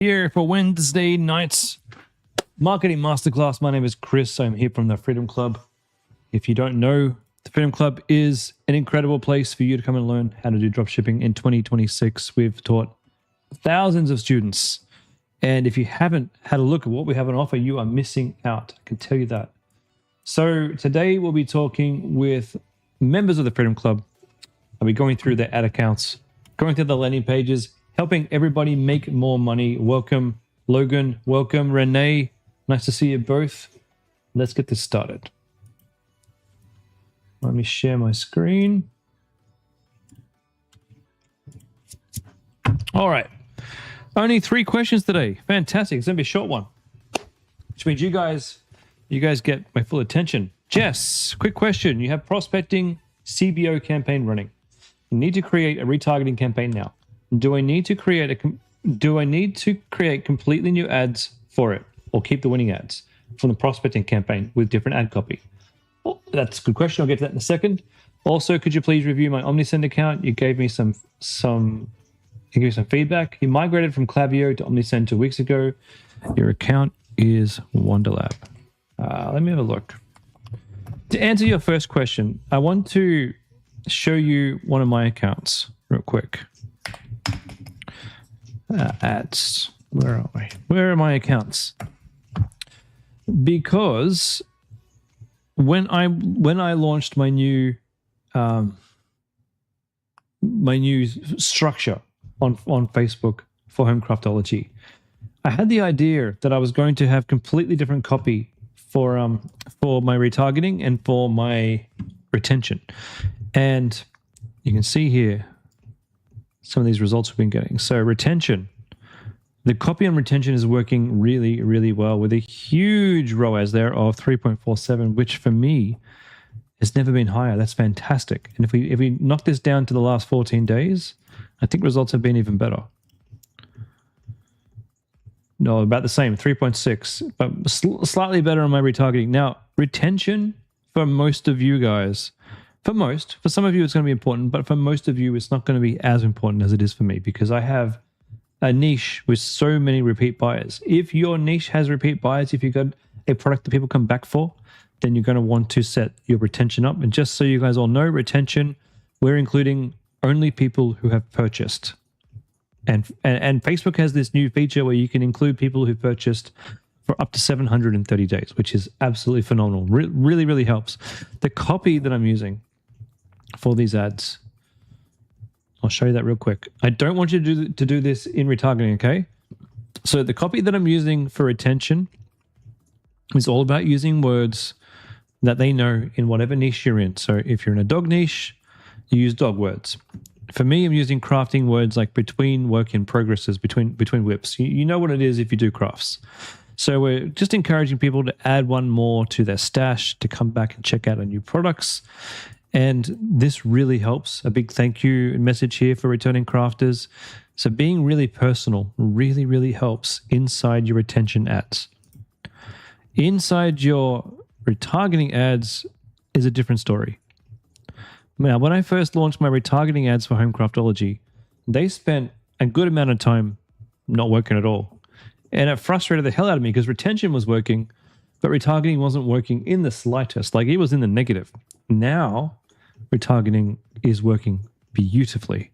Here for Wednesday night's marketing masterclass. My name is Chris. I'm here from the Freedom Club. If you don't know, the Freedom Club is an incredible place for you to come and learn how to do dropshipping. In 2026, we've taught thousands of students. And if you haven't had a look at what we have on offer, you are missing out. I can tell you that. So today we'll be talking with members of the Freedom Club. I'll be going through their ad accounts, going through the landing pages, helping everybody make more money. Welcome, Logan. Welcome, Renee. Nice to see you both. Let's get this started. Let me share my screen. All right. Only 3 questions today. Fantastic. It's going to be a short one, which means you guys get my full attention. Jess, quick question. You have prospecting CBO campaign running. You need to create a retargeting campaign now. Do I need to create completely new ads for it, or keep the winning ads from the prospecting campaign with different ad copy? Well, that's a good question. I'll get to that in a second. Also, could you please review my OmniSend account? You gave me some feedback. You migrated from Klaviyo to OmniSend 2 weeks ago. Your account is Wonderlab. Let me have a look. To answer your first question, I want to show you one of my accounts real quick. Ads. Where are we? Where are my accounts? Because when I launched my new structure on Facebook for Homecraftology, I had the idea that I was going to have completely different copy for my retargeting and for my retention. And you can see here some of these results we've been getting. So retention, the copy on retention is working really, really well with a huge ROAS there of 3.47, which for me has never been higher. That's fantastic. And if we knock this down to the last 14 days, I think results have been even better. No, about the same, 3.6, but slightly better on my retargeting. Now, retention for most of you guys, for some of you it's going to be important, but for most of you it's not going to be as important as it is for me, because I have a niche with so many repeat buyers. If your niche has repeat buyers, if you've got a product that people come back for, then you're going to want to set your retention up. And just so you guys all know, retention, we're including only people who have purchased. And Facebook has this new feature where you can include people who purchased for up to 730 days, which is absolutely phenomenal. Really, really helps. The copy that I'm using for these ads, I'll show you that real quick. I don't want you to do this in retargeting, okay? So the copy that I'm using for retention is all about using words that they know in whatever niche you're in. So if you're in a dog niche, you use dog words. For me, I'm using crafting words like between work in progresses, between whips. You know what it is if you do crafts. So we're just encouraging people to add one more to their stash, to come back and check out our new products. And this really helps. A big thank you message here for returning crafters. So being really personal really, really helps inside your retention ads. Inside your retargeting ads is a different story. Now, when I first launched my retargeting ads for Homecraftology, they spent a good amount of time not working at all. And it frustrated the hell out of me because retention was working, but retargeting wasn't working in the slightest. Like, it was in the negative. Now, retargeting is working beautifully.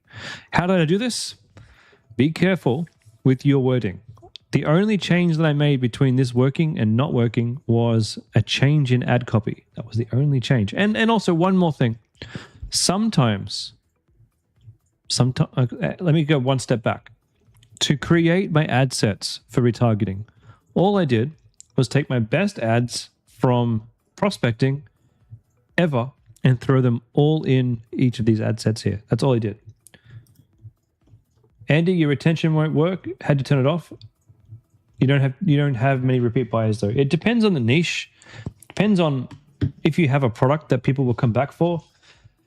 How did I do this? Be careful with your wording. The only change that I made between this working and not working was a change in ad copy. That was the only change. And also one more thing. Sometimes, let me go one step back. To create my ad sets for retargeting, all I did was take my best ads from prospecting ever and throw them all in each of these ad sets here. That's all I did. Andy, your retention won't work. Had to turn it off. You don't have many repeat buyers though. It depends on the niche. Depends on if you have a product that people will come back for.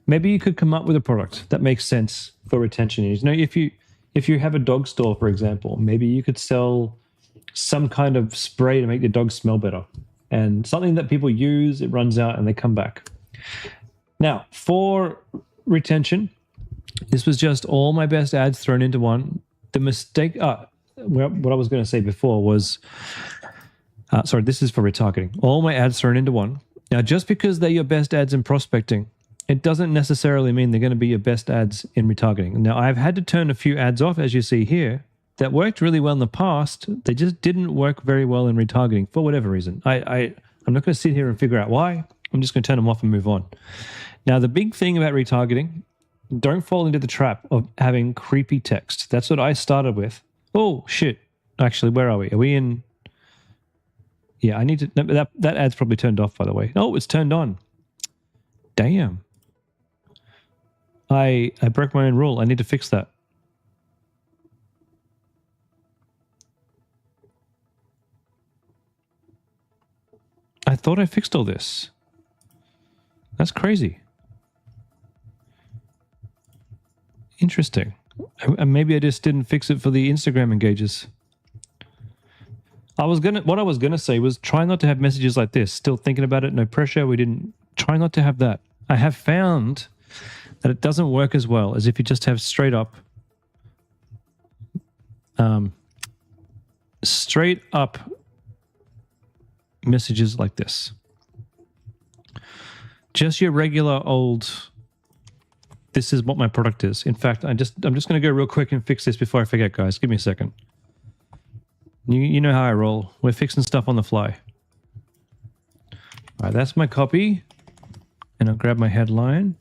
Maybe you could come up with a product that makes sense for retention. You know, if you have a dog store, for example, maybe you could sell some kind of spray to make the dog smell better, and something that people use, it runs out and they come back. Now, for retention, this was just all my best ads thrown into one. The mistake, what I was going to say before was, sorry, this is for retargeting. All my ads thrown into one. Now, just because they're your best ads in prospecting, it doesn't necessarily mean they're going to be your best ads in retargeting. Now, I've had to turn a few ads off, as you see here, that worked really well in the past. They just didn't work very well in retargeting for whatever reason. I'm not going to sit here and figure out why. I'm just going to turn them off and move on. Now, the big thing about retargeting, don't fall into the trap of having creepy text. That's what I started with. Oh, shit. Actually, where are we? Are we in... Yeah, I need to... No, that ad's probably turned off, by the way. Oh, it's turned on. Damn. I broke my own rule. I need to fix that. I thought I fixed all this. That's crazy. Interesting. Maybe I just didn't fix it for the Instagram engages. What I was gonna say was try not to have messages like this. Still thinking about it, no pressure. Try not to have that. I have found that it doesn't work as well as if you just have straight up messages like this. Just your regular old, this is what my product is. In fact, I'm just going to go real quick and fix this before I forget, guys. Give me a second. You know how I roll. We're fixing stuff on the fly. All right, that's my copy. And I'll grab my headline.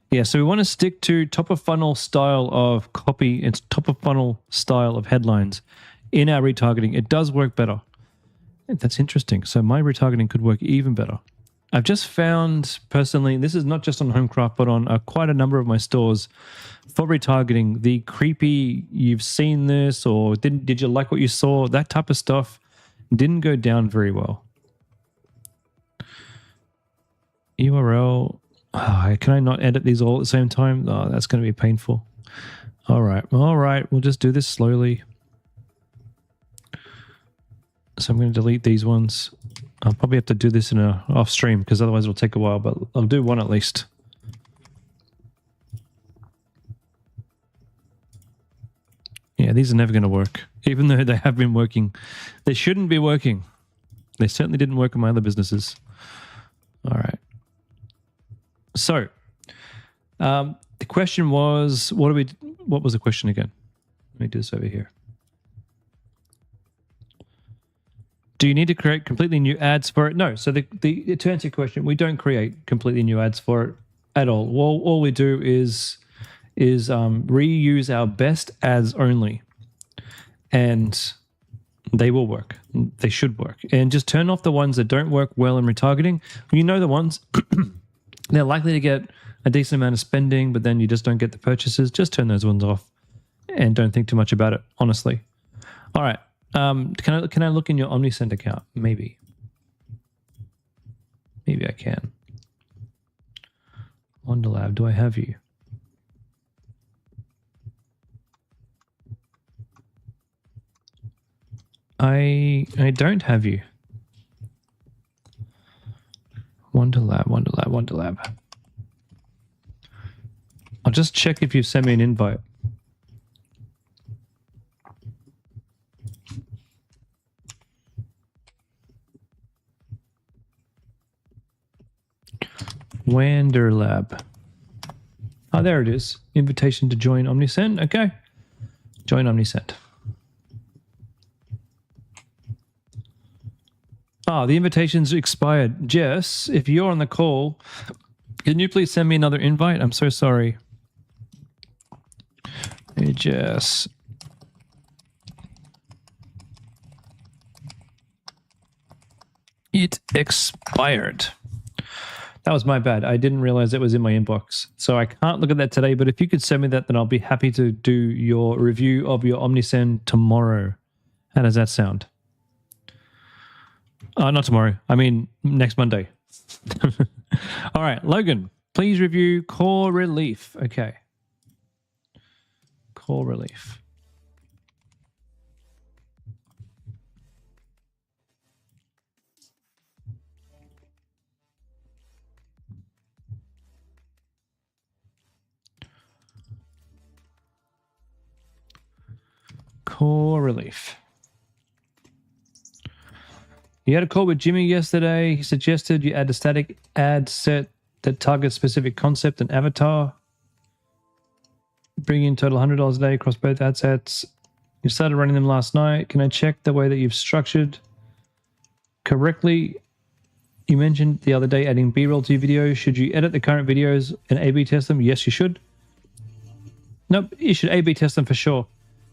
Yeah, so we want to stick to top of funnel style of copy and top of funnel style of headlines in our retargeting. It does work better. That's interesting. So my retargeting could work even better. I've just found personally, this is not just on Homecraft, but on quite a number of my stores for retargeting, the creepy, you've seen this, or did you like what you saw? That type of stuff didn't go down very well. URL. Oh, can I not edit these all at the same time? Oh, that's going to be painful. All right. We'll just do this slowly. So I'm going to delete these ones. I'll probably have to do this in a off stream because otherwise it'll take a while, but I'll do one at least. Yeah, these are never going to work. Even though they have been working. They shouldn't be working. They certainly didn't work in my other businesses. All right. So, the question was, what was the question again? Let me do this over here. Do you need to create completely new ads for it? No. So to answer your question, we don't create completely new ads for it at all. All we do is reuse our best ads only, and they will work. They should work. And just turn off the ones that don't work well in retargeting. You know the ones they're likely to get a decent amount of spending, but then you just don't get the purchases. Just turn those ones off and don't think too much about it, honestly. All right. Can I look in your OmniSend account? Maybe I can. Wonderlab, do I have you? I don't have you. Wonderlab. I'll just check if you've sent me an invite. Wanderlab. Oh, there it is. Invitation to join OmniSend. Okay. Join OmniSend. Oh, the invitation's expired. Jess, if you're on the call, can you please send me another invite? I'm so sorry. Hey, Jess. It expired. That was my bad. I didn't realize it was in my inbox. So I can't look at that today, but if you could send me that, then I'll be happy to do your review of your OmniSend tomorrow. How does that sound? Not tomorrow. I mean, next Monday. All right, Logan, please review Core Relief. Okay. Core Relief. Core relief. You had a call with Jimmy yesterday. He suggested you add a static ad set that targets specific concept and avatar. Bring in total $100 a day across both ad sets. You started running them last night. Can I check the way that you've structured correctly? You mentioned the other day adding B-roll to your videos. Should you edit the current videos and A-B test them? Yes, you should. Nope, you should A-B test them for sure.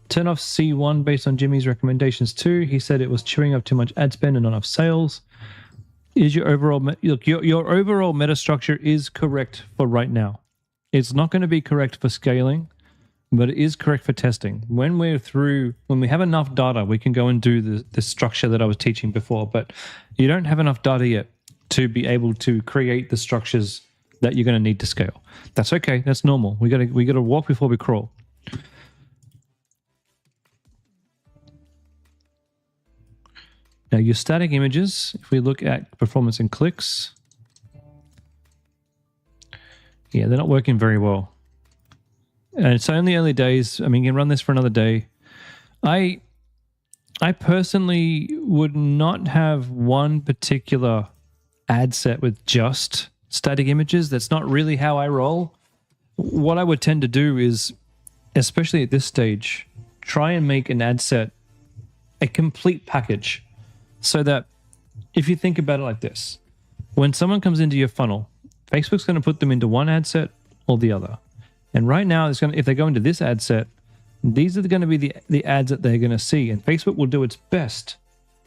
Turn off C1 based on Jimmy's recommendations too. He said it was chewing up too much ad spend and not enough sales. Is your overall look, your overall meta structure is correct for right now. It's not going to be correct for scaling, but it is correct for testing. When we have enough data, we can go and do the structure that I was teaching before, but you don't have enough data yet to be able to create the structures that you're going to need to scale. That's okay. That's normal. We got to walk before we crawl. Now your static images, if we look at performance and clicks, yeah, they're not working very well. And it's only early days. I mean, you can run this for another day. I personally would not have one particular ad set with just static images. That's not really how I roll. What I would tend to do is, especially at this stage, try and make an ad set a complete package. So that if you think about it like this, when someone comes into your funnel, Facebook's going to put them into one ad set or the other. And right now, if they go into this ad set, these are going to be the ads that they're going to see. And Facebook will do its best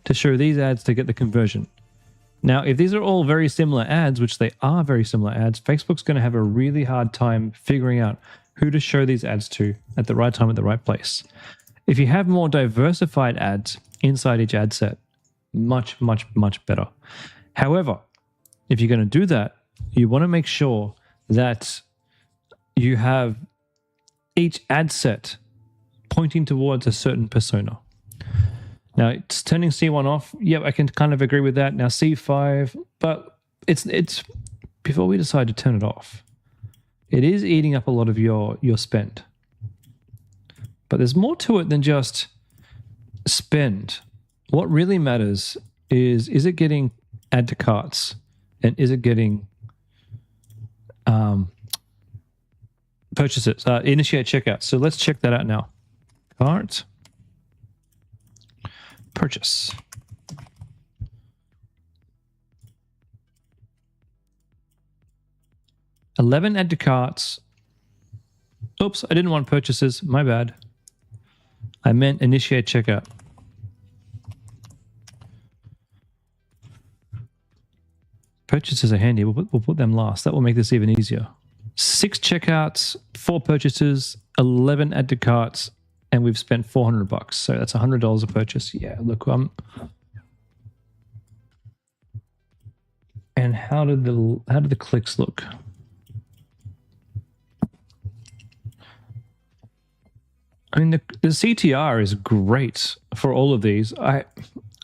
to show these ads to get the conversion. Now, if these are all very similar ads, which they are very similar ads, Facebook's going to have a really hard time figuring out who to show these ads to at the right time at the right place. If you have more diversified ads inside each ad set, much, much, much better. However, if you're going to do that, you want to make sure that you have each ad set pointing towards a certain persona. Now, it's turning C1 off. Yep, I can kind of agree with that. Now C5, but it's before we decide to turn it off, it is eating up a lot of your spend. But there's more to it than just spend. What really matters is it getting add to carts, and is it getting purchases, initiate checkout. So let's check that out now. Cart, purchase. $11 add to carts. Oops, I didn't want purchases. My bad. I meant initiate checkout. Purchases are handy. We'll put them last. That will make this even easier. 6 checkouts, 4 purchases, 11 add to carts, and we've spent $400. So that's $100 a purchase. Yeah, look, and how did the clicks look? I mean, the CTR is great for all of these. I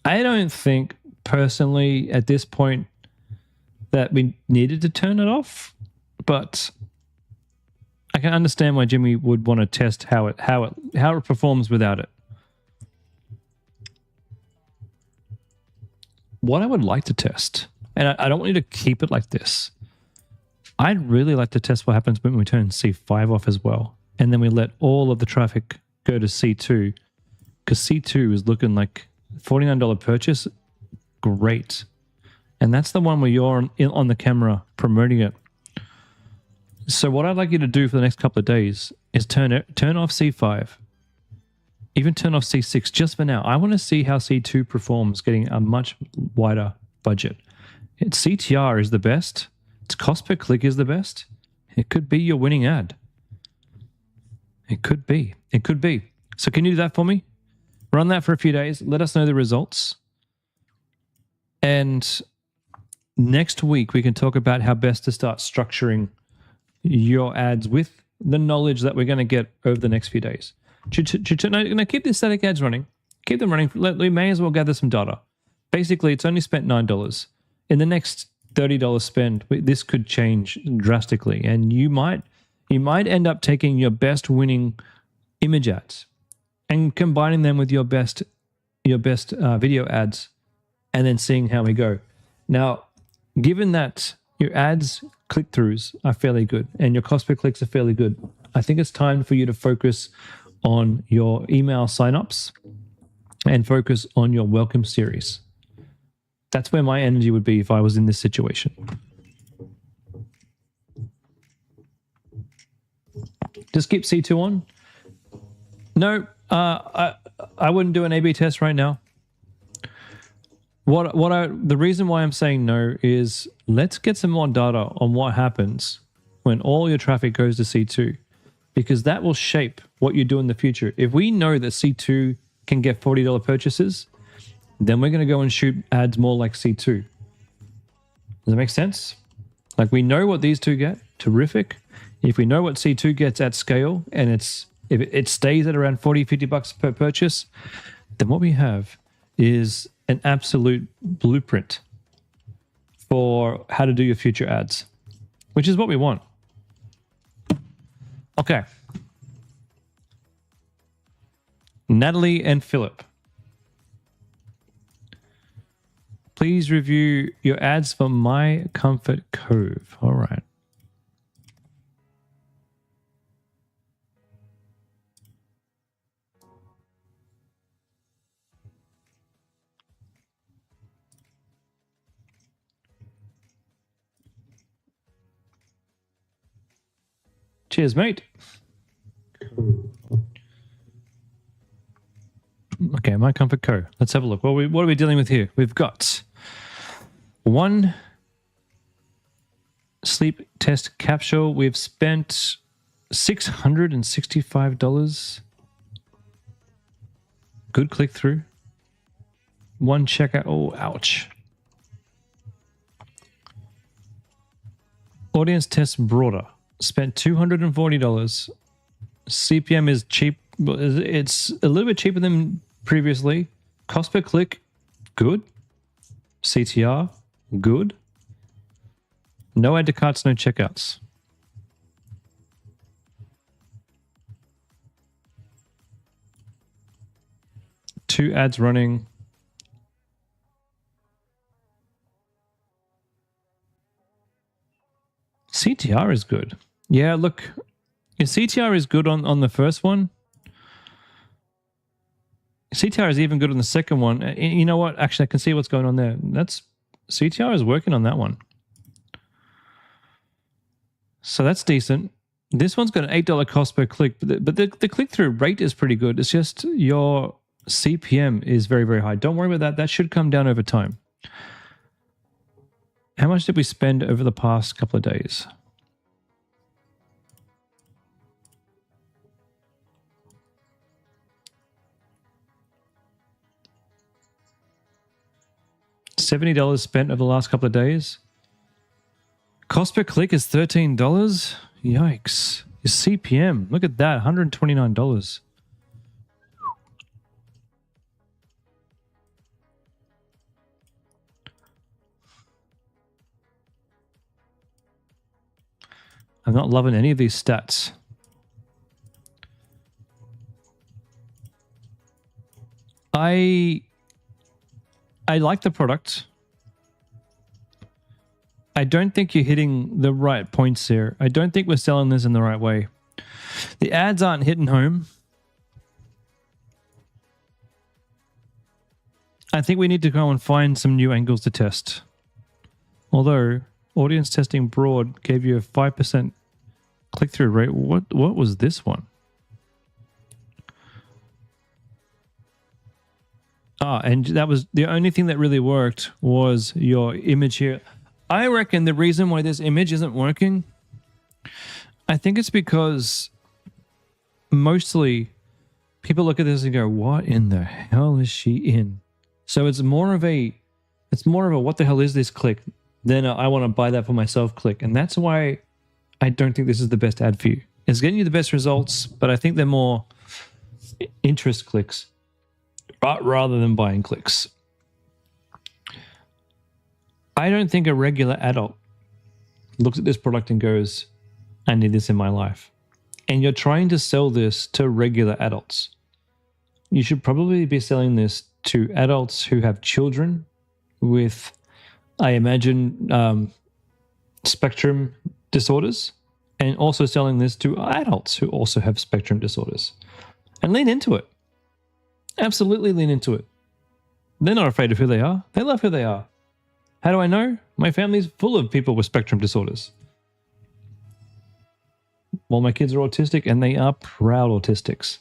don't think personally at this point that we needed to turn it off, but I can understand why Jimmy would want to test how it performs without it. What I would like to test, and I don't want you to keep it like this, I'd really like to test what happens when we turn C5 off as well, and then we let all of the traffic go to C2, because C2 is looking like $49 purchase. Great. And that's the one where you're on the camera promoting it. So what I'd like you to do for the next couple of days is turn off C5, even turn off C6 just for now. I want to see how C2 performs getting a much wider budget. Its CTR is the best. Its cost per click is the best. It could be your winning ad. It could be. It could be. So can you do that for me? Run that for a few days. Let us know the results. And next week, we can talk about how best to start structuring your ads with the knowledge that we're going to get over the next few days. Now, keep the static ads running. Keep them running. We may as well gather some data. Basically, it's only spent $9. In the next $30 spend, this could change drastically. And you might end up taking your best winning image ads and combining them with your best video ads, and then seeing how we go. Now, given that your ads click-throughs are fairly good and your cost per clicks are fairly good, I think it's time for you to focus on your email signups and focus on your welcome series. That's where my energy would be if I was in this situation. Just keep C2 on. No, I wouldn't do an A/B test right now. The reason why I'm saying no is let's get some more data on what happens when all your traffic goes to C2, because that will shape what you do in the future. If we know that C2 can get $40 purchases, then we're going to go and shoot ads more like C2. Does that make sense? Like, we know what these two get, terrific. If we know what C2 gets at scale, and if it stays at around $40-50 per purchase, then what we have is an absolute blueprint for how to do your future ads, which is what we want. Okay. Natalie and Philip, please review your ads for My Comfort Cove. All right. Cheers, mate. Okay, My Comfort Co. Let's have a look. What are we dealing with here? We've got one sleep test capsule. We've spent $665. Good click through. One checkout. Oh, ouch. Audience test broader. Spent $240. CPM is cheap. It's a little bit cheaper than previously. Cost per click, good. CTR, good. No add to carts, no checkouts. Two ads running. CTR is good. Yeah, look, if CTR is good on the first one, CTR is even good on the second one. You know what? Actually, I can see what's going on there. CTR is working on that one. So that's decent. This one's got an $8 cost per click, but the click-through rate is pretty good. It's just your CPM is very, very high. Don't worry about that. That should come down over time. How much did we spend over the past couple of days? $70 spent over the last couple of days. Cost per click is $13. Yikes. Your CPM, look at that, $129. I'm not loving any of these stats. I like the product. I don't think you're hitting the right points here. I don't think we're selling this in the right way. The ads aren't hitting home. I think we need to go and find some new angles to test. Although audience testing broad gave you a 5% click-through rate. What was this one? And that was the only thing that really worked was your image here. I reckon the reason why this image isn't working, I think it's because mostly people look at this and go, what in the hell is she in? So it's more of a what the hell is this click than I want to buy that for myself click. And that's why I don't think this is the best ad for you. It's getting you the best results, but I think they're more interest clicks rather than buying clicks. I don't think a regular adult looks at this product and goes, I need this in my life. And you're trying to sell this to regular adults. you should probably be selling this to adults who have children with, I imagine, spectrum disorders, and also selling this to adults who also have spectrum disorders. And lean into it. Absolutely lean into it. They're not afraid of who they are. They love who they are. How do I know? My family's full of people with spectrum disorders. Well, my kids are autistic, and they are proud autistics.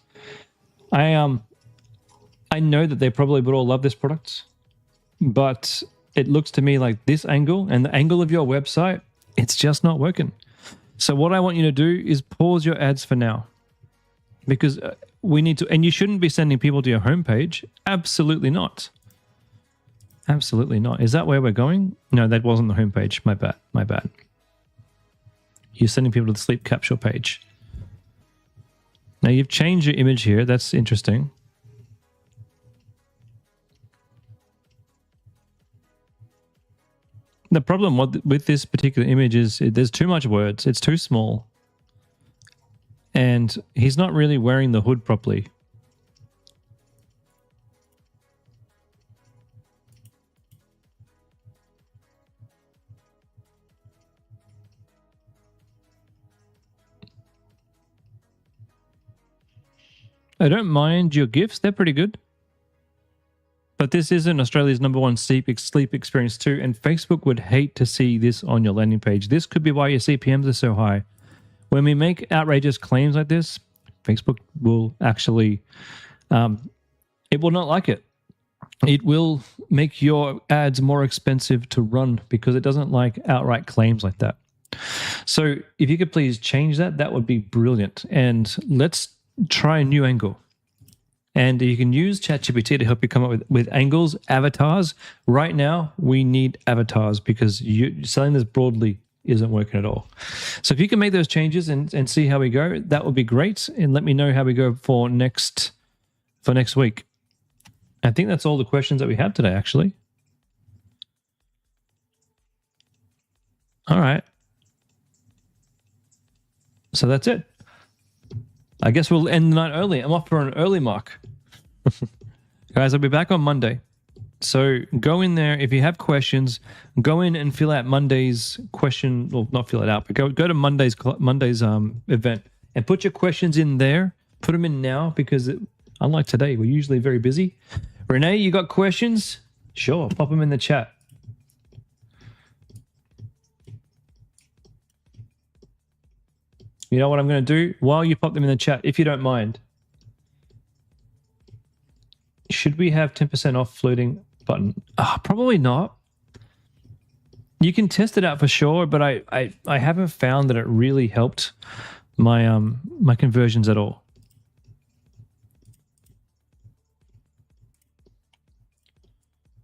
I know that they probably would all love this product, but it looks to me like this angle and the angle of your website, it's just not working. So what I want you to do is pause your ads for now, because we need to, and you shouldn't be sending people to your homepage. Absolutely not. Absolutely not. Is that where we're going? No, that wasn't the homepage. My bad. My bad. You're sending people to the sleep capsule page. Now you've changed your image here. That's interesting. The problem with this particular image is there's too much words. It's too small. And he's not really wearing the hood properly. I don't mind your GIFs. They're pretty good. But this isn't Australia's #1 sleep experience too, and Facebook would hate to see this on your landing page. This could be why your CPMs are so high. When we make outrageous claims like this, Facebook will actually, it will not like it. It will make your ads more expensive to run because it doesn't like outright claims like that. So if you could please change that, that would be brilliant. And let's try a new angle. And you can use ChatGPT to help you come up with angles, avatars. Right now, we need avatars because selling this broadly isn't working at all. So if you can make those changes and see how we go, that would be great. And let me know how we go for next week. I think that's all the questions that we have today, actually. All right. So that's it. I guess we'll end the night early. I'm off for an early mark. Guys, I'll be back on Monday. So go in there. If you have questions, go in and fill out Monday's question. Well, not fill it out, but go to Monday's event and put your questions in there. Put them in now because unlike today, we're usually very busy. Renee, you got questions? Sure, pop them in the chat. You know what I'm going to do? While you pop them in the chat, if you don't mind, should we have 10% off floating button? Probably not. You can test it out for sure, but I haven't found that it really helped my my conversions at all.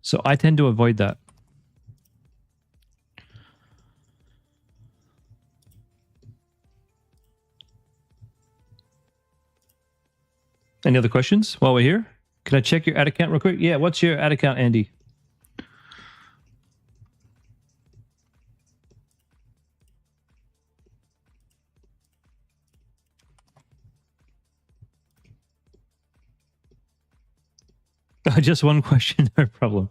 So I tend to avoid that. Any other questions while we're here? Can I check your ad account real quick? Yeah, what's your ad account, Andy? Just one question, no problem.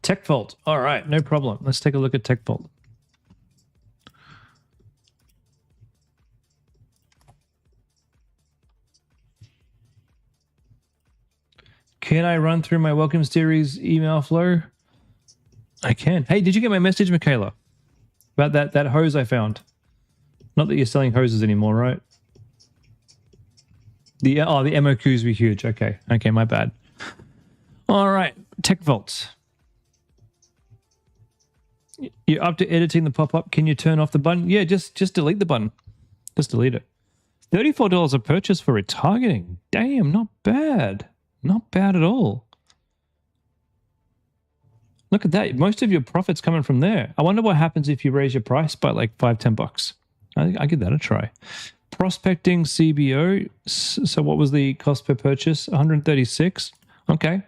TechVault. All right, no problem. Let's take a look at TechVault. Can I run through my welcome series email flow? I can. Hey, did you get my message, Michaela? About that hose I found? Not that you're selling hoses anymore, right? The MOQs were huge. Okay, my bad. All right, TechVault. You're up to editing the pop-up. Can you turn off the button? Yeah, just delete the button. Just delete it. $34 a purchase for retargeting. Damn, not bad. Not bad at all. Look at that. Most of your profit's coming from there. I wonder what happens if you raise your price by like $5-10. I give that a try. Prospecting CBO. So what was the cost per purchase? 136. Okay.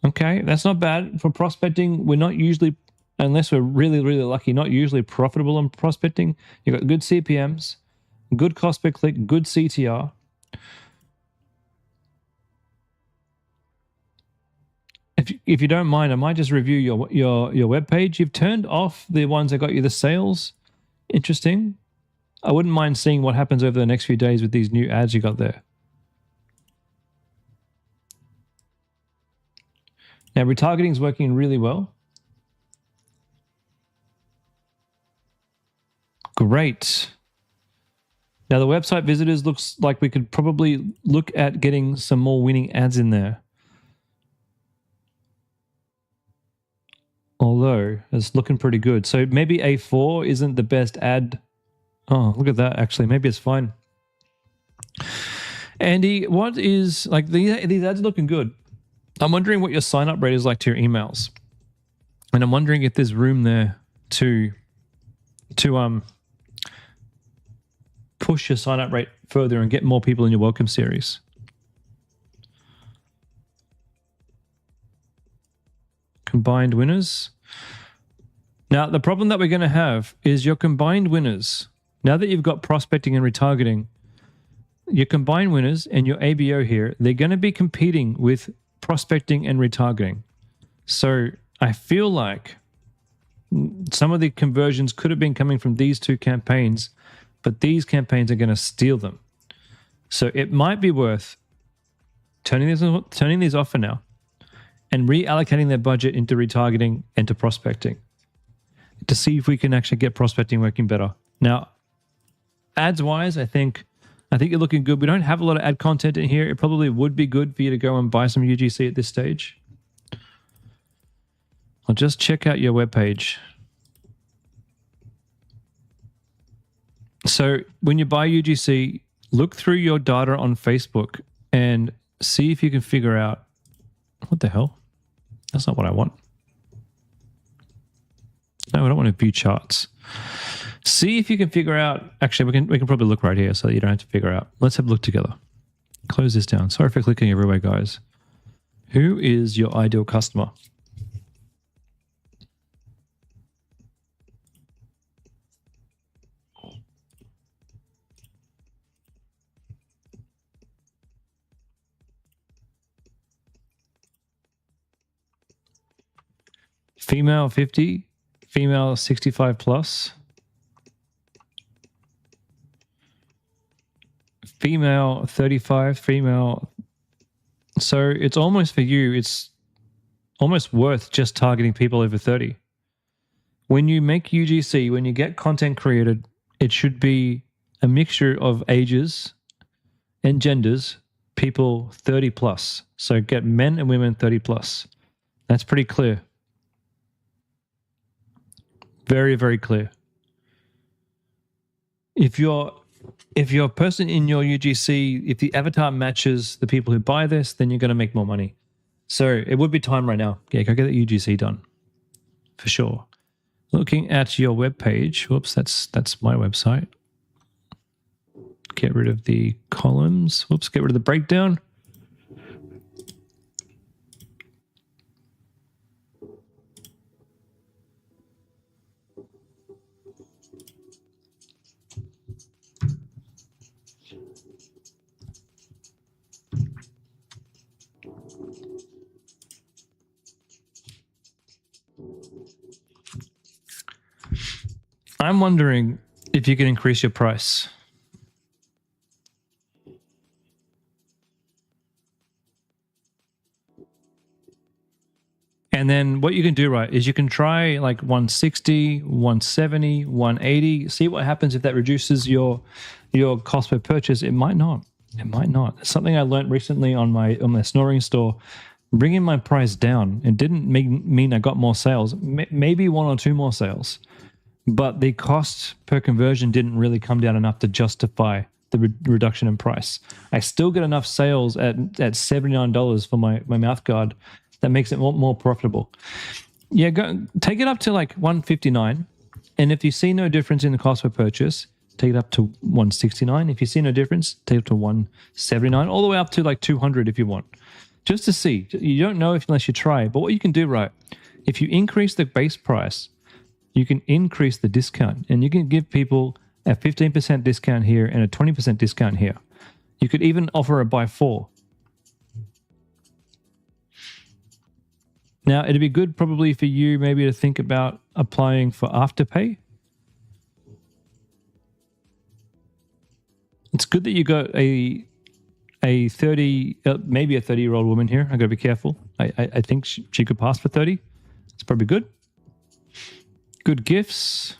That's not bad. For prospecting, we're not usually unless we're really, really lucky, not usually profitable in prospecting. You've got good CPMs, good cost per click, good CTR. If you don't mind, I might just review your web page. You've turned off the ones that got you the sales. Interesting. I wouldn't mind seeing what happens over the next few days with these new ads you got there. Now, retargeting is working really well. Great. Now, the website visitors looks like we could probably look at getting some more winning ads in there. Although, it's looking pretty good. So maybe A4 isn't the best ad. Oh, look at that, actually. Maybe it's fine. Andy, what is, like, these ads are looking good. I'm wondering what your sign-up rate is like to your emails. And I'm wondering if there's room there to push your sign-up rate further and get more people in your welcome series. Combined winners. Now, the problem that we're going to have is your combined winners. Now that you've got prospecting and retargeting, your combined winners and your ABO here, they're going to be competing with prospecting and retargeting. So I feel like some of the conversions could have been coming from these two campaigns, but these campaigns are going to steal them. So it might be worth turning these off for now and reallocating their budget into retargeting and to prospecting to see if we can actually get prospecting working better. Now, ads-wise, I think you're looking good. We don't have a lot of ad content in here. It probably would be good for you to go and buy some UGC at this stage. I'll just check out your webpage. So when you buy UGC, look through your data on Facebook and see if you can figure out, what the hell? That's not what I want. No, I don't want to view charts. See if you can figure out, actually, we can probably look right here so that you don't have to figure out. Let's have a look together. Close this down. Sorry for clicking everywhere, guys. Who is your ideal customer? Female 50, female 65 plus, female 35, female. So it's almost for you, it's almost worth just targeting people over 30. When you make UGC, when you get content created, it should be a mixture of ages and genders, people 30 plus. So get men and women 30 plus. That's pretty clear. Very, very clear. If your person in your UGC, if the avatar matches the people who buy this, then you're going to make more money. So it would be time right now. Yeah, go get the UGC done for sure. Looking at your web page. Whoops, that's my website. Get rid of the columns. Whoops, get rid of the breakdown. I'm wondering if you can increase your price. And then what you can do, right, is you can try like 160, 170, 180. See what happens if that reduces your cost per purchase. It might not. It might not. It's something I learned recently on my snoring store. Bringing my price down, it didn't mean I got more sales. Maybe one or two more sales. But the cost per conversion didn't really come down enough to justify the reduction in price. I still get enough sales at $79 for my mouth guard that makes it more profitable. Yeah, take it up to like 159. And if you see no difference in the cost per purchase, take it up to 169. If you see no difference, take it up to 179, all the way up to like 200 if you want. just to see. You don't know unless you try. But what you can do, right, if you increase the base price, you can increase the discount, and you can give people a 15% discount here and a 20% discount here. You could even offer a buy 4. Now, it'd be good probably for you maybe to think about applying for Afterpay. It's good that you got a 30, maybe a 30-year-old woman here. I got to be careful. I think she could pass for 30. It's probably good. Good gifts.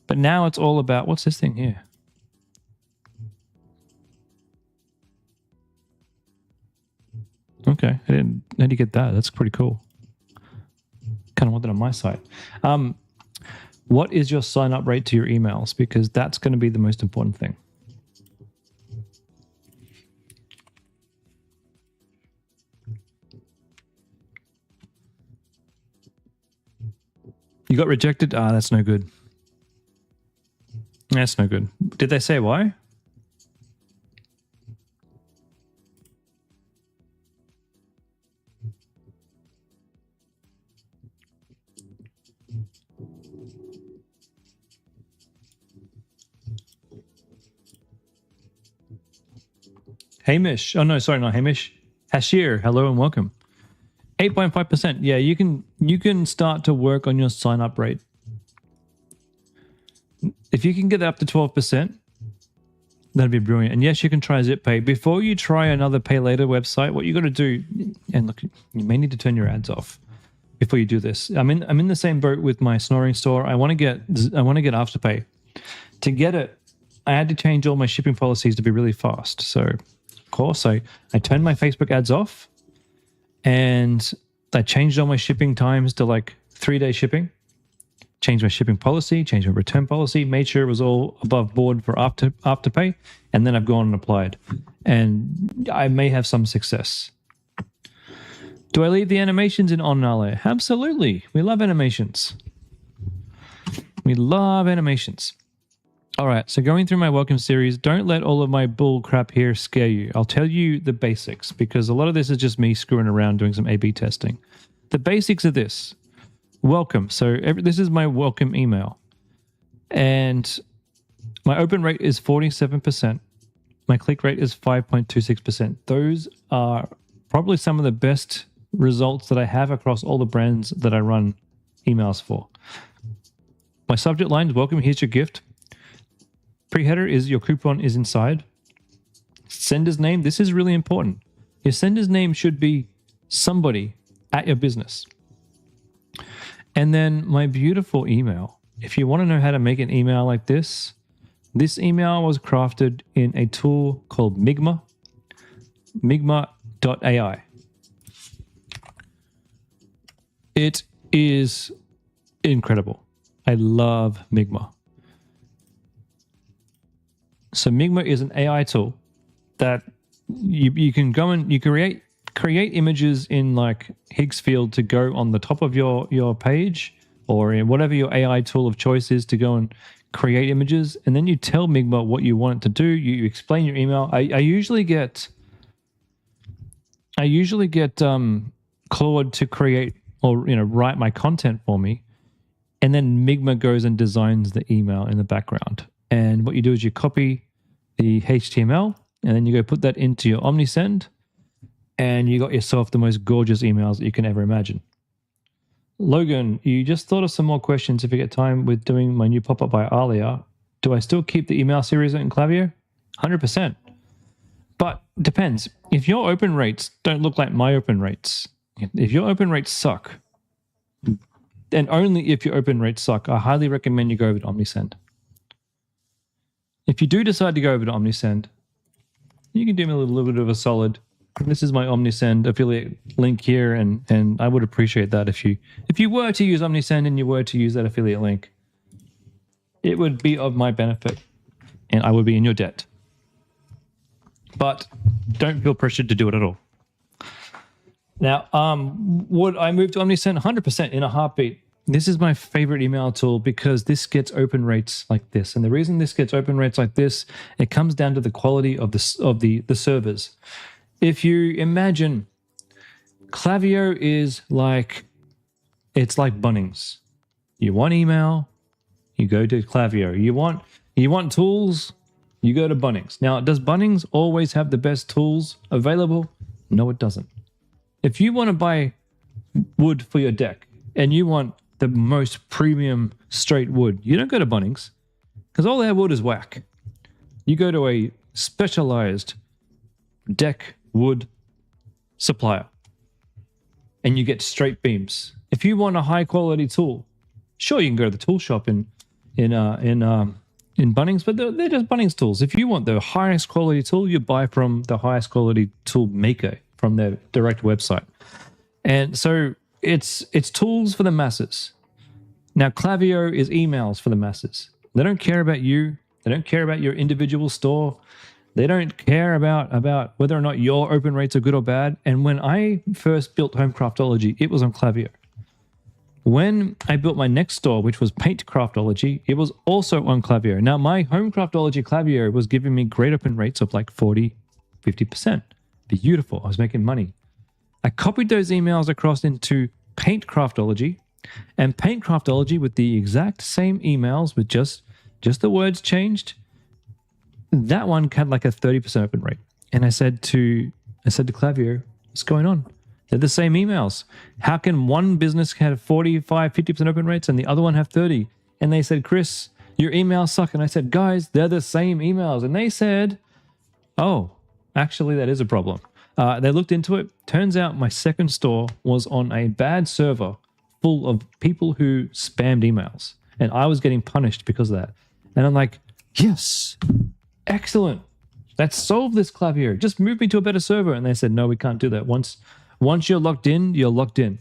But now it's all about, what's this thing here? Okay, how do you get that? That's pretty cool. Kind of want that on my site. What is your sign-up rate to your emails? Because that's going to be the most important thing. You got rejected? Ah, that's no good. That's no good. Did they say why? Hamish. Oh, no, sorry, not Hamish. Hashir, hello and welcome. 8.5%. Yeah, you can start to work on your sign-up rate. If you can get that up to 12%, that'd be brilliant. And yes, you can try ZipPay. Before you try another pay later website, what you got to do, and look, you may need to turn your ads off before you do this. I'm in the same boat with my snoring store. I want to get Afterpay. To get it, I had to change all my shipping policies to be really fast. So, of course, I turned my Facebook ads off, and I changed all my shipping times to like 3-day shipping. Changed my shipping policy, changed my return policy, made sure it was all above board for Afterpay, and then I've gone and applied. And I may have some success. Do I leave the animations in on, Nale? Absolutely. We love animations. We love animations. All right, so going through my welcome series, don't let all of my bull crap here scare you. I'll tell you the basics, because a lot of this is just me screwing around doing some A/B testing. The basics are this. Welcome. So this is my welcome email. And my open rate is 47%. My click rate is 5.26%. Those are probably some of the best results that I have across all the brands that I run emails for. My subject line is welcome, here's your gift. Pre-header is your coupon is inside. Sender's name, this is really important. Your sender's name should be somebody at your business. And then my beautiful email. If you want to know how to make an email like this email was crafted in a tool called Migma, Migma.ai. It is incredible. I love Migma. So Migma is an AI tool that you can go and you create images in like Higgsfield to go on the top of your page, or in whatever your AI tool of choice is to go and create images, and then you tell Migma what you want it to do. You explain your email. I usually get Claude to create or write my content for me, and then Migma goes and designs the email in the background. And what you do is you copy the HTML, and then you go put that into your OmniSend, and you got yourself the most gorgeous emails that you can ever imagine. Logan, you just thought of some more questions if you get time with doing my new pop-up by Alia. Do I still keep the email series in Klaviyo? 100%. But depends. If your open rates don't look like my open rates, if your open rates suck, and only if your open rates suck, I highly recommend you go over to OmniSend. If you do decide to go over to OmniSend, you can do me a little bit of a solid. This is my OmniSend affiliate link here, and I would appreciate that if you were to use OmniSend and you were to use that affiliate link. It would be of my benefit, and I would be in your debt. But don't feel pressured to do it at all. Now, would I move to OmniSend? 100% in a heartbeat. This is my favorite email tool because this gets open rates like this. And the reason this gets open rates like this, it comes down to the quality of the servers. if you imagine Klaviyo is like, it's like Bunnings. You want email, you go to Klaviyo. You want tools, you go to Bunnings. Now, does Bunnings always have the best tools available? No, it doesn't. If you want to buy wood for your deck and you want the most premium straight wood, you don't go to Bunnings because all their wood is whack. You go to a specialized deck wood supplier and you get straight beams. If you want a high quality tool, sure, you can go to the tool shop in Bunnings, but they're just Bunnings tools. If you want the highest quality tool, you buy from the highest quality tool maker from their direct website. And so it's tools for the masses. Now, Klaviyo is emails for the masses. They don't care about you. They don't care about your individual store. They don't care about whether or not your open rates are good or bad. And when I first built Homecraftology, it was on Klaviyo. When I built my next store, which was Paintcraftology, it was also on Klaviyo. Now, my Homecraftology Klaviyo was giving me great open rates of like 40, 50%. Beautiful. I was making money. I copied those emails across into Paintcraftology, and Paintcraftology with the exact same emails with just the words changed. That one had like a 30% open rate. And I said to Klaviyo, what's going on? They're the same emails. How can one business have 45, 50% open rates and the other one have 30? And they said, Chris, your emails suck. And I said, guys, they're the same emails. And they said, oh, actually, that is a problem. They looked into it. Turns out my second store was on a bad server full of people who spammed emails. And I was getting punished because of that. And I'm like, yes, excellent. Let's solve this, Klaviyo. Just move me to a better server. And they said, no, we can't do that. Once you're locked in, you're locked in.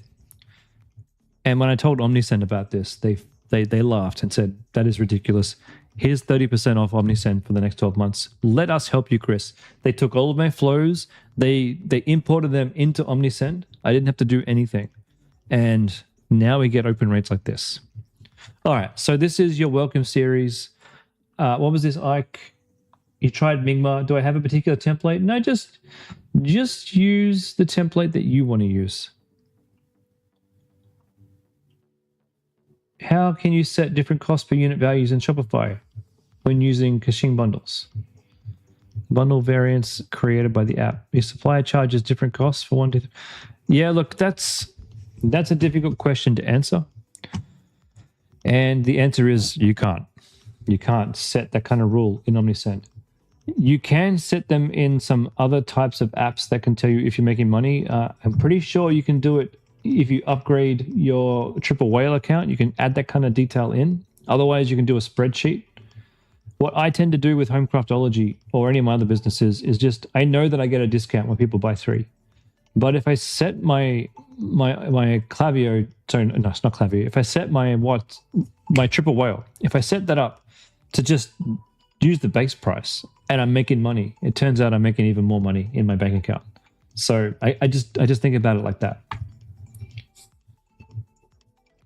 And when I told Omnisend about this, they laughed and said, that is ridiculous. Here's 30% off Omnisend for the next 12 months. Let us help you, Chris. They took all of my flows. They imported them into Omnisend. I didn't have to do anything. And now we get open rates like this. All right, so this is your welcome series. What was this, Ike? You tried Migma. Do I have a particular template? No, just use the template that you want to use. How can you set different cost per unit values in Shopify when using caching bundles? Bundle variants created by the app. Your supplier charges different costs for one to... Yeah, look, that's a difficult question to answer. And the answer is you can't. You can't set that kind of rule in Omnisend. You can set them in some other types of apps that can tell you if you're making money. I'm pretty sure you can do it if you upgrade your Triple Whale account. You can add that kind of detail in. Otherwise, you can do a spreadsheet. What I tend to do with Homecraftology or any of my other businesses is just, I know that I get a discount when people buy 3. But if I set my Klaviyo, sorry, no, it's not Klaviyo. If I set my Triple Whale, if I set that up to just use the base price and I'm making money, it turns out I'm making even more money in my bank account. So I just think about it like that.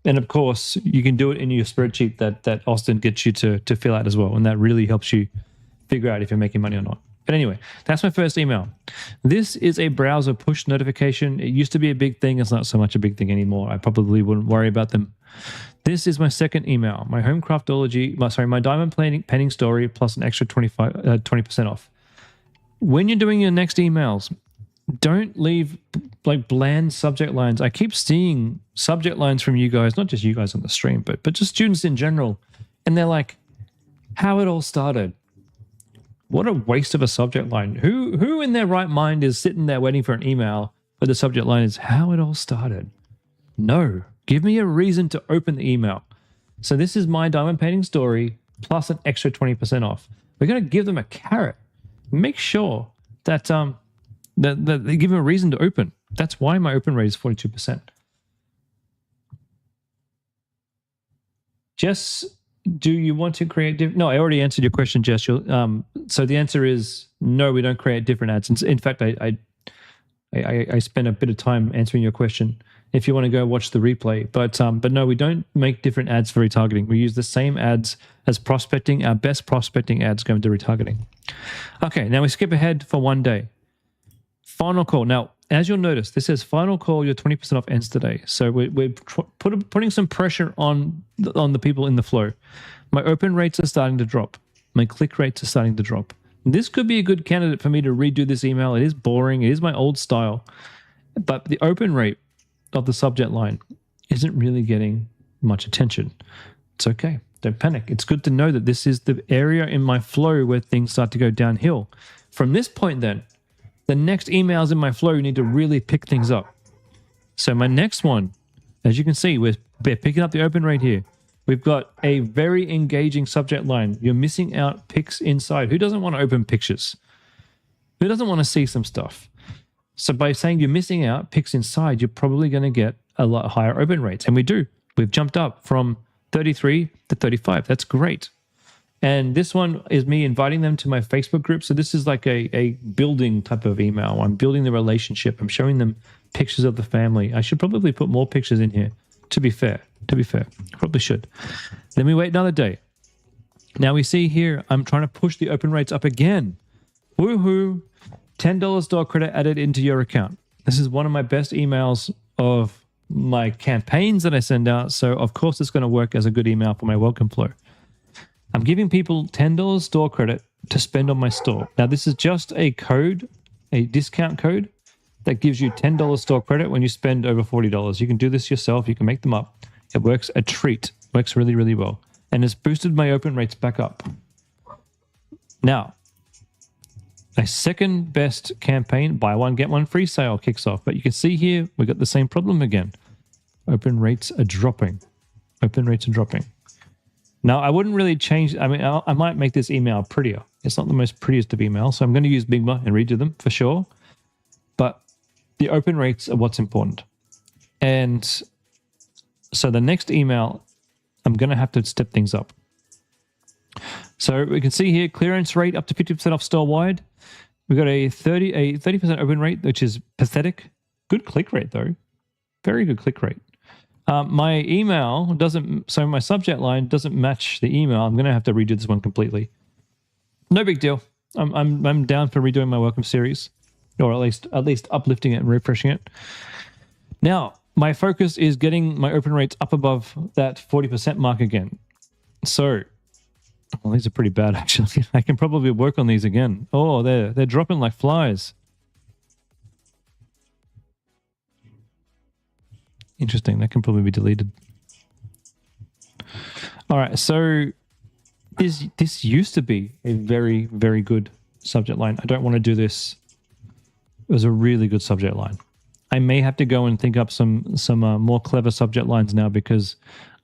And of course, you can do it in your spreadsheet that Austin gets you to fill out as well. And that really helps you figure out if you're making money or not. But anyway, that's my first email. This is a browser push notification. It used to be a big thing. It's not so much a big thing anymore. I probably wouldn't worry about them. This is my second email. My my diamond painting story plus an extra 20% off. When you're doing your next emails, don't leave like bland subject lines. I keep seeing subject lines from you guys, not just you guys on the stream, but just students in general. And they're like, how it all started. What a waste of a subject line. Who in their right mind is sitting there waiting for an email where the subject line is how it all started? No. Give me a reason to open the email. So this is my diamond painting story plus an extra 20% off. We're going to give them a carrot. Make sure that that they give them a reason to open. That's why my open rate is 42%. Jess, do you want to create different? No, I already answered your question, Jess. So the answer is no, we don't create different ads. In fact, I spent a bit of time answering your question. If you want to go watch the replay, but no, we don't make different ads for retargeting. We use the same ads as prospecting. Our best prospecting ads go into retargeting. Okay, now we skip ahead for one day. Final call. Now, as you'll notice, this says final call, your 20% off ends today. So we're putting some pressure on the people in the flow. My open rates are starting to drop. My click rates are starting to drop. This could be a good candidate for me to redo this email. It is boring. It is my old style. But the open rate of the subject line isn't really getting much attention. It's okay. Don't panic. It's good to know that this is the area in my flow where things start to go downhill. From this point then, the next emails in my flow need to really pick things up. So my next one, as you can see, we're picking up the open rate here. We've got a very engaging subject line. You're missing out pics inside. Who doesn't want to open pictures? Who doesn't want to see some stuff? So by saying you're missing out pics inside, you're probably going to get a lot higher open rates. And we do. We've jumped up from 33 to 35. That's great. And this one is me inviting them to my Facebook group. So this is like a building type of email. I'm building the relationship. I'm showing them pictures of the family. I should probably put more pictures in here, to be fair. Probably should. Then we wait another day. Now we see here, I'm trying to push the open rates up again. Woohoo! $10 store credit added into your account. This is one of my best emails of my campaigns that I send out. So of course it's going to work as a good email for my welcome flow. I'm giving people $10 store credit to spend on my store. Now, this is just a code, a discount code that gives you $10 store credit when you spend over $40. You can do this yourself. You can make them up. It works a treat. Works really, really well. And it's boosted my open rates back up. Now, a second best campaign, buy one, get one free sale kicks off. But you can see here, we've got the same problem again. Open rates are dropping. Open rates are dropping. Now, I wouldn't really change. I mean, I might make this email prettier. It's not the most prettiest of emails, so I'm going to use Bigma and redo them for sure. But the open rates are what's important. And so the next email, I'm going to have to step things up. So we can see here, clearance rate up to 50% off store-wide. We've got a 30% open rate, which is pathetic. Good click rate, though. Very good click rate. My email doesn't, so my subject line doesn't match the email. I'm going to have to redo this one completely. No big deal. I'm down for redoing my welcome series, or at least uplifting it and refreshing it. Now, my focus is getting my open rates up above that 40% mark again. So, well, these are pretty bad actually. I can probably work on these again. Oh, they're dropping like flies. Interesting. That can probably be deleted. All right. So this used to be a very, very good subject line. I don't want to do this. It was a really good subject line. I may have to go and think up some more clever subject lines now because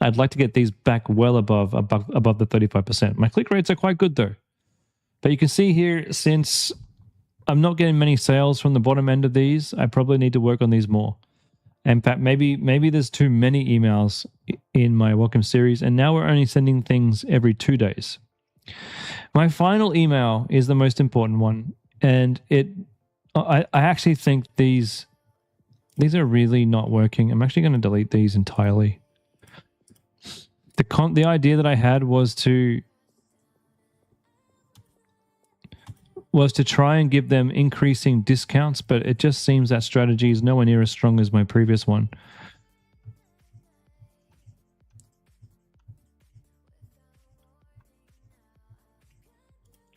I'd like to get these back well above the 35%. My click rates are quite good though. But you can see here, since I'm not getting many sales from the bottom end of these, I probably need to work on these more. In fact, maybe there's too many emails in my welcome series, and now we're only sending things every 2 days. My final email is the most important one, and I actually think these are really not working. I'm actually going to delete these entirely. The idea that I had was to try and give them increasing discounts, but it just seems that strategy is nowhere near as strong as my previous one.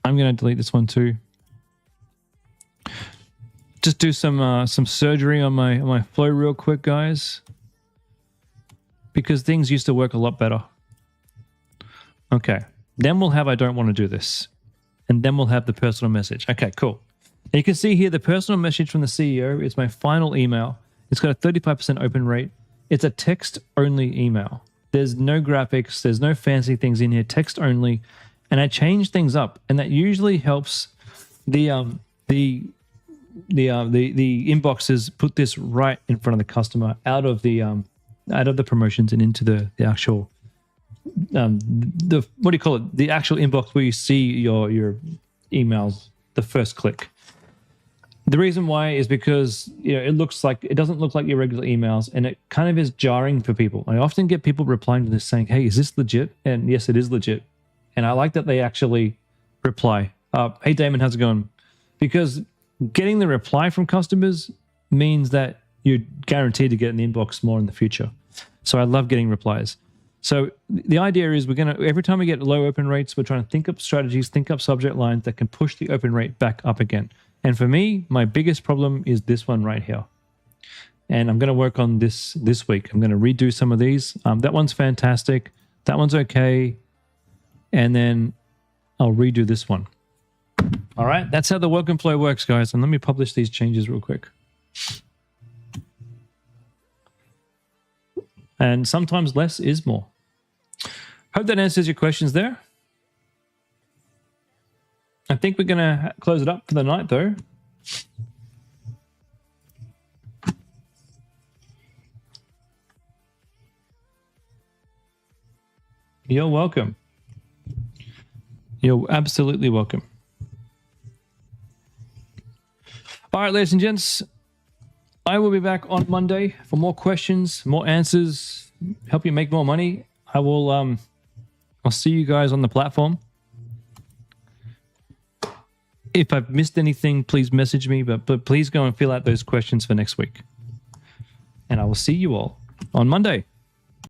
I'm going to delete this one too. Just do some surgery on my flow real quick, guys, because things used to work a lot better. Okay, then we'll have I don't want to do this. And then we'll have the personal message. Okay, cool. And you can see here the personal message from the CEO is my final email. It's got a 35% open rate. It's a text-only email. There's no graphics. There's no fancy things in here. Text only. And I change things up, and that usually helps the inboxes put this right in front of the customer, out of the promotions and into the actual. The what do you call it? The actual inbox where you see your emails, the first click. The reason why is because it doesn't look like your regular emails, and it kind of is jarring for people. I often get people replying to this saying, "Hey, is this legit?" And yes, it is legit. And I like that they actually reply, "Hey, Damon, how's it going?" Because getting the reply from customers means that you're guaranteed to get in the inbox more in the future. So I love getting replies. So the idea is every time we get low open rates, we're trying to think up strategies, think up subject lines that can push the open rate back up again. And for me, my biggest problem is this one right here. And I'm going to work on this week. I'm going to redo some of these. That one's fantastic. That one's okay. And then I'll redo this one. All right. That's how the work and flow works, guys. And let me publish these changes real quick. And sometimes less is more. Hope that answers your questions there. I think we're going to close it up for the night, though. You're welcome. You're absolutely welcome. All right, ladies and gents, I will be back on Monday for more questions, more answers, help you make more money. I'll see you guys on the platform. If I've missed anything, please message me, but please go and fill out those questions for next week. And I will see you all on Monday.